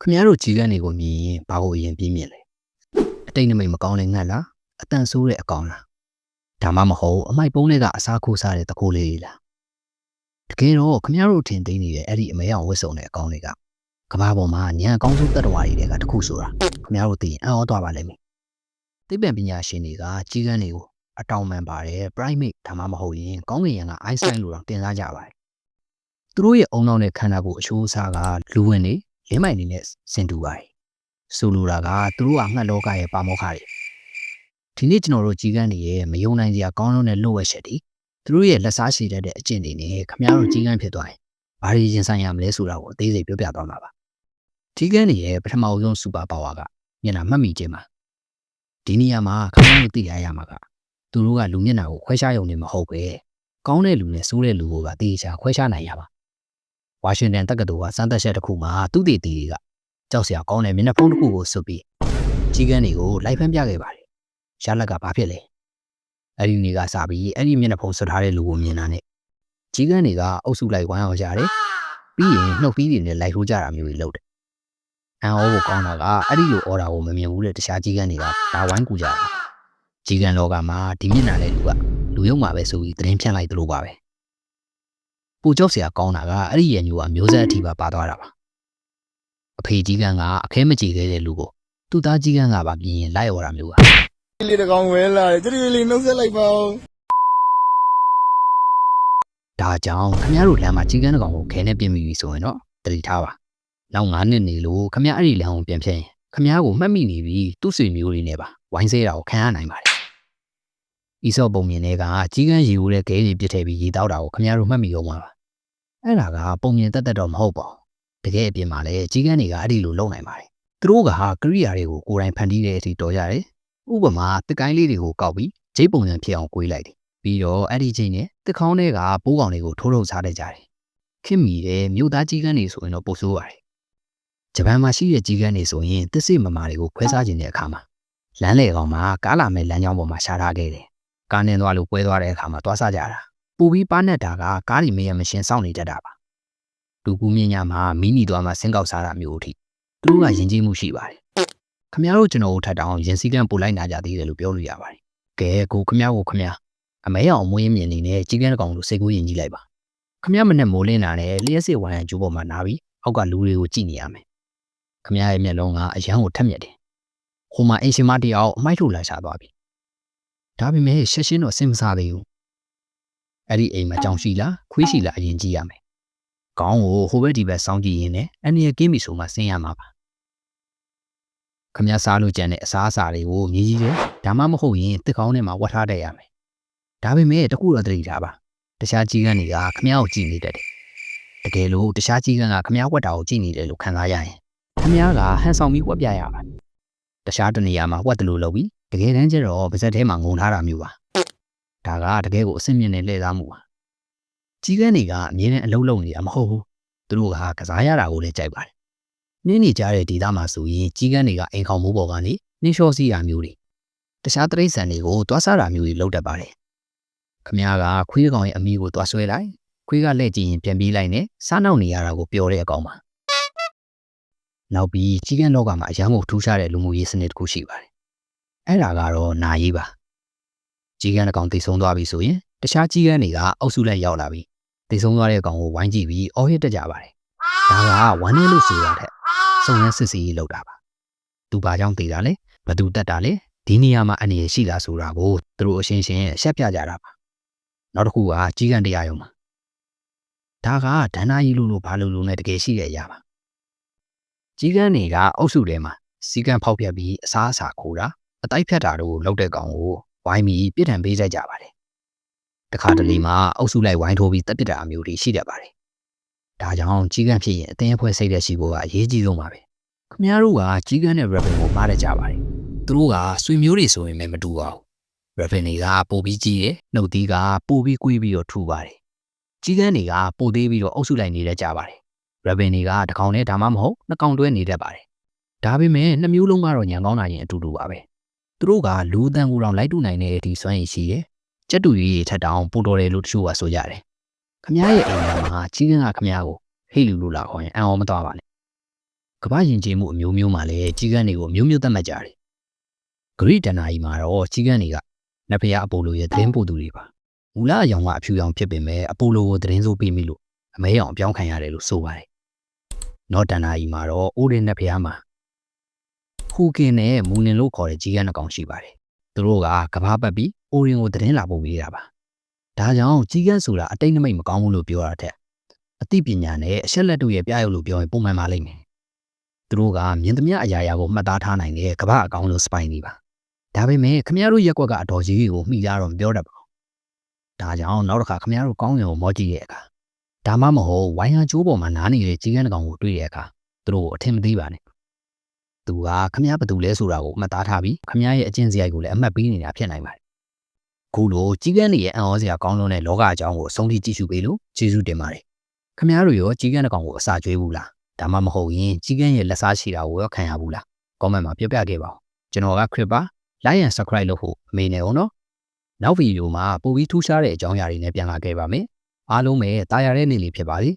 ခမရတို့ကြီးကန်းတွေကိုမြင်ရင်ဘာကိုအရင်ပြင်းမြင်လဲအတိတ်နမိတ်မကောင်းတဲ့ငှက်လားအတန်ဆိုးတဲ့အကောင်လားဒါမှမဟုတ်အမိုက်ပုံးတွေကအစားခိုးစားတဲ့တကိုးလေးလားတကယ်တော့ခမရတို့ထင်သိနေတဲ့အဲ့ဒီအမဲအောင်ဝစ်စုံတဲ့အကောင်တွေကကဘာပေါ်မှာညံအကောင်းဆုံးတတ္တဝါတွေကတခုဆိုတာခမရတို့သိရင်အံ့ဩသွားပါလိမ့်မယ်သိပ္ပံပညာရှင်တွေကကြီးကန်းတွေကိုအတောင်ပံပါတယ် primate ဒါမှမဟုတ်ရင်ကောင်းကင်ယံက Einstein လို့တော့တင်စားကြပါတယ်သူတို့ရဲ့အုံနောက်နဲ့ခန္ဓာကိုယ်အချိုးအစားကလူဝင်နေလင်းမိုင်နေနဲ့ဆင်တူပါတယ်ဆိုလိုတာကသူတို့ကငှက်လောကရဲ့ပါမောက္ခတွေဒီနေ့ကျွန်တော်တို့ကြီးကန်းတွေရဲ့မယုံနိုင်စရာကောင်းတဲ့လှုပ်ဝက်ချက်တွေသူတို့ရဲ့လက်စားရှိတဲ့အကျင့်တွေနဲ့ခမရတို့ကြီးကန်းဖြစ်သွားရင်ဘာတွေရင်ဆိုင်ရမလဲဆိုတာကိုအသေးစိတ်ပြောပြသွားမှာပါကြီးကန်းတွေရဲ့ပထမအဆုံးစူပါပါဝါကမျက်နှာမှတ်မိခြင်းပါဒီနေရာမှာခမရတို့သိရမှာကသူတို့ကလူမျက်နှာကိုခွဲခြားရုံနဲ့မဟုတ်ပဲကောင်းတဲ့လူနဲ့ဆိုးတဲ့လူကိုပါသိချာခွဲခြားနိုင်ရပါဝါရှင်တန်တက္ကသိုလ်ကစမ်းသပ်ချက်တစ်ခုမှာသူတည်တည်တွေကကြောက်စရာကောင်းတဲ့မျက်နှာဖုံးတစ်ခုကိုစွပ်ပြီးကြီးကန်းတွေကိုလိုက်ဖမ်းပြခဲ့ပါတယ်။ရလက်ကဘာဖြစ်လဲ။အဲ့ဒီနေ့ကစပြီးအဲ့ဒီမျက်နှာဖုံးစွပ်ထားတဲ့လူကိုမြင်တာနဲ့ကြီးကန်းတွေကအုပ်စုလိုက်ဝိုင်းအောင်ကြတယ်။ပြီးရင်နှုတ်သီးတွေနဲ့လိုက်ထိုးကြတာမျိုးတွေလုပ်တယ်။အန်အောကိုကောင်းတာကအဲ့ဒီလိုအော်ဒါကိုမမြင်ဘူးတဲ့တခြားကြီးကန်းတွေကဒါဝိုင်းကူကြတာ။ကြီးကန်းလောကမှာဒီမျက်နှာနဲ့လူရုံမှာပဲဆိုပြီးသတင်းဖြန့်လိုက်သလိုပါပဲ။ပူကြောက်စရာကောင်းတာကအဲ့ဒီရညိုကမျိုးဆက်အထိပါသွားတာပါအဖေကြီးကန်းကအခဲမကြည့်သေးတဲ့လူကိုသူ့သားကြီးကန်းကပါပြင်းရင်လိုက်អော်တာမျိုးပါလေးတကောင်ဝဲလာတယ်ကြွေလေးနှုတ်ဆက်လိုက်ပါဦးဒါကြောင့်ခမရတို့လမ်းမှာကြီးကန်းတကောင်ကိုခဲနဲ့ပြင်ပြီးဆိုရင်တော့တတိထားပါနောက်9နှစ်နေလို့ခမရအဲ့ဒီလမ်းကိုပြန်ဖြတ်ရင်ခမရကိုမှတ်မိနေပြီးသူ့ဆွေမျိုးတွေနဲ့ပါဝိုင်းစေးတာကိုခံရနိုင်ပါတယ်ဤစောပုံမြင်တဲ့ကကြီးကန်းရီဦးတဲ့ခဲတွေပြစ်ထည့်ပြီးရီတောက်တာကိုခမရတို့မှတ်မိအောင်ပါအဲ့ဒါကပုံမြင်တက်တော့မဟုတ်ပါဘူးတကယ်အပြင်မှာလည်းကြီးကန်းတွေကအဲ့ဒီလိုလုပ်နိုင်ပါတယ်သူတို့ကကရိယာတွေကိုကိုယ်တိုင်ဖန်တီးတဲ့အထိတော်ရတယ်ဥပမာတစ်ကိုင်းလေးတွေကိုကောက်ပြီးဂျိတ်ပုံစံဖြစ်အောင်ကွေးလိုက်တယ်ပြီးတော့အဲ့ဒီချိန်နဲ့တစ်ခေါင်းတွေကပိုးကောင်တွေကိုထိုးထုတ်စားတတ်ကြတယ်ခင်မီတဲ့မြို့သားကြီးကန်းတွေဆိုရင်တော့ပိုဆိုးပါတယ်ဂျပန်မှာရှိတဲ့ကြီးကန်းတွေဆိုရင်တစ်စိမမာတွေကိုခွဲစားခြင်းတဲ့အခါမှာလမ်းလေကောင်မှာကားလာမဲ့လမ်းကြောင်းပေါ်မှာရှာထားခဲ့တယ်ကားနှင်းသွားလို့ပွဲသွားတဲ့အခါမှာသွားစားကြတာပူပြီးပါနဲ့တာကကားတွေမရမရှင်စောင့်နေတတ်တာပါလူကူမြညာမှာမီနီသွားမှာဆင်းကောက်စားတာမျိုးအထိသူတို့ကယဉ်ကျေးမှုရှိပါတယ်ခမရတို့ကျွန်တော်တို့ထပ်တောင်ရင်စည်းကမ်းပို့လိုက်နာကြသေးတယ်လို့ပြောလို့ရပါတယ်ကဲကိုခမရအမဲအောင်မွေးမြင်နေတဲ့ကြီးကန်းကောင်လို့စိတ်ကူးယဉ်ကြည့်လိုက်ပါခမရမနဲ့မိုးလင်းတာနဲ့လျှက်စစ်ဝိုင်းကျိုးပေါ်မှာနားပြီးအောက်ကလူတွေကိုကြည့်နေရမယ်ခမရရဲ့မျက်လုံးကအရန်ကိုထက်မြက်တယ်ဟိုမှာအင်ရှင်မတယောက်အမိုက်ထုတ်လာရှာသွားပြီဒါပေမဲ့ရှက်ရှင်းတော့စဉ်းမစားသေးဘူးအဲ့ဒီအိမ်မှာကြောင်ရှိလားခွေးရှိလားအရင်ကြည့်ရမယ်ကောင်းကိုဟိုဘက်ဒီဘက်စောင်းကြည့်ရင်းနဲ့အန်နီရကင်းပြီဆိုမှဆင်းရမှာပါခမရစားလို့ကြံတဲ့အစားအစာတွေကိုမြည်ကြီးတယ်ဒါမှမဟုတ်ရင်တစ်ကောင်းထဲမှာဝတ်ထားတတ်ရမယ်ဒါပေမဲ့တခုတော့သတိထားပါတခြားကြီးကန်းတွေကခမရကိုကြည့်နေတတ်တယ်တကယ်လို့တခြားကြီးကန်းကခမရဝတ်တာကိုကြည့်နေတယ်လို့ခံစားရရင်ခမရကဟန်ဆောင်ပြီးဝတ်ပြရပါတခြားတနေရာမှာဝတ်တယ်လို့လုပ်ပြီးတကယ်တမ်းကျတော့ပါဇက်ထဲမှာငုံထားတာမျိုးပါဒါကတကယ်ကိုအဆင့်မြင့်တဲ့လှည့်သားမှုပါကြီးကန်းတွေကအမြဲတမ်းအလုံးလုံးနေတာမဟုတ်ဘူးသူတို့ကစားရတာကိုလည်းကြိုက်ပါတယ်နင်းနေကြတဲ့ဒေသမှာဆိုရင်ကြီးကန်းတွေကအိမ်ခေါင်မိုးပေါ်ကနေနှင်းလျှောစီးတာမျိုးတွေတခြားတရိတ်ဆန်တွေကိုတွားစားတာမျိုးတွေလုပ်တတ်ပါတယ်ခမရကခွေးကောင်ရဲ့အမီကိုတွားဆွဲလိုက်ခွေးကလှည့်ကြည့်ရင်ပြန်ပြေးလိုက်နဲ့စားနောက်နေရတာကိုပျော်တဲ့အကောင်ပါနောက်ပြီးကြီးကန်းလောကမှာအရန်ကိုထူးခြားတဲ့လူမှုရေးစနစ်တစ်ခုရှိပါတယ်အဲ့ဒါကတော့နာရေးပါကြီးကန်းတစ်ကောင်တိတ်ဆုံးသွားပြီဆိုရင်တခြားကြီးကန်းတွေကအုပ်စုလိုက်ရောက်လာပြီးတိတ်ဆုံးသွားတဲ့ကောင်ကိုဝိုင်းကြည့်ပြီးအော်ဟစ်တက်ကြပါတယ်ဒါကဝမ်းနေလို့ဆိုတာထက်စုံရမ်းစစ်စီလောက်တာပါသူဘာကြောင့်တည်တာလဲဘသူတက်တာလဲဒီနေရာမှာအနေရရှိလားဆိုတာကိုသူတို့အရှင်းရှင်းရှက်ပြကြတာပါနောက်တစ်ခုကကြီးကန်းတရားရုံမှာဒါကဒဏ္ဍာရီလို့ဘာလို့နဲ့တကယ်ရှိတဲ့အရာပါကြီးကန်းတွေကအုပ်စုထဲမှာစီကန်းဖောက်ပြက်ပြီးအစားအစာခိုးတာအတိုက်ဖြတ်တာတို့လောက်တဲ့ကောင်ကိုဝိုင်းပြီးပြစ်ဒဏ်ပေးကြပါတယ်တခါတလေမှာအုပ်စုလိုက်ဝိုင်းထိုးပြီးတက်ပစ်တာမျိုးတွေရှိတတ်ပါတယ်ဒါကြောင့်ကြီးကန်းဖြစ်ရင်အတင်းအဖွဲစိတ်တဲ့ရှိဖို့ကအရေးကြီးဆုံးပါပဲခင်ဗျားတို့ကကြီးကန်းနဲ့ rapping ကိုမှားတတ်ကြပါတယ်သူတို့ကဆွေမျိုးတွေဆိုရင်လည်းမတူပါဘူး rapping တွေကပိုပြီးကြီးတယ်နှုတ်သီးကပိုပြီးကွေးပြီးတော့ထူပါတယ်ကြီးကန်းတွေကပိုသေးပြီးတော့အုပ်စုလိုက်နေတတ်ကြပါတယ် rapping တွေကတစ်ကောင်နဲ့ဒါမှမဟုတ်နှစ်ကောင်တွဲနေတတ်ပါတယ်ဒါပေမဲ့နှစ်မျိုးလုံးကတော့ညံကောင်းတာရင်အတူတူပါပဲသူတို့ကလူအတန်ကိုတောင်လိုက်တူနိုင်တဲ့ဒီစွမ်းရည်ရှိတယ်ကျက်တူကြီးထက်တောင်ပိုတော်တယ်လို့တချို့ကဆိုကြတယ်ခမရရဲ့အိမ်ထဲမှာကြီးကန်းကခမရကိုဟိတ်လူလို့လာခေါ်ရင်အံ့ဩမသွားပါနဲ့ ကမ္ဘာယဉ်ကျေးမှုအမျိုးမျိုးမှာလည်းကြီးကန်းတွေကိုအမျိုးမျိုးသတ်မှတ်ကြတယ်ဂရိတနာကြီးမှာတော့ကြီးကန်းတွေကနတ်ဖျားအပိုလိုရဲ့သတင်းပို့သူတွေပါမူလအယောင်ကအဖြူရောင်ဖြစ်ပေမဲ့အပိုလိုကိုသတင်းစိုးပေးမိလို့အမဲရောင်အပြောင်းခံရတယ်လို့ဆိုပါတယ်နော့တနာကြီးမှာတော့အိုးရင်နတ်ဖျားမှာဟူကင်နဲ့မူလင်လို့ခေါ်တဲ့ကြီးကန်းတစ်ကောင်ရှိပါတယ်သူတို့ကကဘာပတ်ပြီးအိုရင်ကိုသတင်းလာပို့ပေးတာပါဒါကြောင့်ကြီးကန်းဆိုတာအတိတ်နမိတ်မကောင်းဘူးလို့ပြောရတဲ့အသိပညာနဲ့အချက်လက်တို့ရဲ့ပြရုပ်လို့ပြောရင်ပုံမှန်ပါလိမ့်မယ်သူတို့ကမြင်သမျှအရာရာကိုမှတ်သားထားနိုင်တဲ့ကဘာအကောင်လို့စပိုင်နေပါဒါပေမဲ့ခမရတို့ရက်ကွက်ကအတော်ကြီးကိုမှီကြတော့မပြောတတ်ပါဘူးဒါကြောင့်နောက်တစ်ခါခမရတို့ကောင်းရင်ကိုမောကြည့်ရဲ့အခါဒါမှမဟုတ်ဝိုင်းရန်ကျိုးပေါ်မှာနားနေတဲ့ကြီးကန်းတစ်ကောင်ကိုတွေ့တဲ့အခါသူတို့အထင်မသေးပါနဲ့သူကခမရဘသူလဲဆိုတာကိုမှတ်သားထားပြီးခမရရဲ့အကျင့်စရိုက်ကိုလည်းအမှတ်ပေးနေတာဖြစ်နိုင်ပါတယ်ခုလိုကြီးကန်းတွေရဲ့အံ့ဩစရာကောင်းလွန်းတဲ့လောကအကြောင်းကိုအဆုံးထိကြည့်ရှုပေးလို့ကျေးဇူးတင်ပါတယ်ခမရတို့ရောကြီးကန်းတစ်ကောင်ကိုအစာကျွေးဘူးလားဒါမှမဟုတ်ရင်ကြီးကန်းရဲ့လက်စားချီတာကိုရောခံရဘူးလား comment မှာပြောပြခဲ့ပါဦးကျွန်တော်က Chris ပါ like and subscribe လုပ်ဖို့အမေနဲ့ဦးနော်နောက်ဗီဒီယိုမှာပိုပြီးထူးခြားတဲ့အကြောင်းအရာတွေနဲ့ပြန်လာခဲ့ပါမယ်အားလုံးပဲတာယာတဲ့နေ့လေးဖြစ်ပါစေ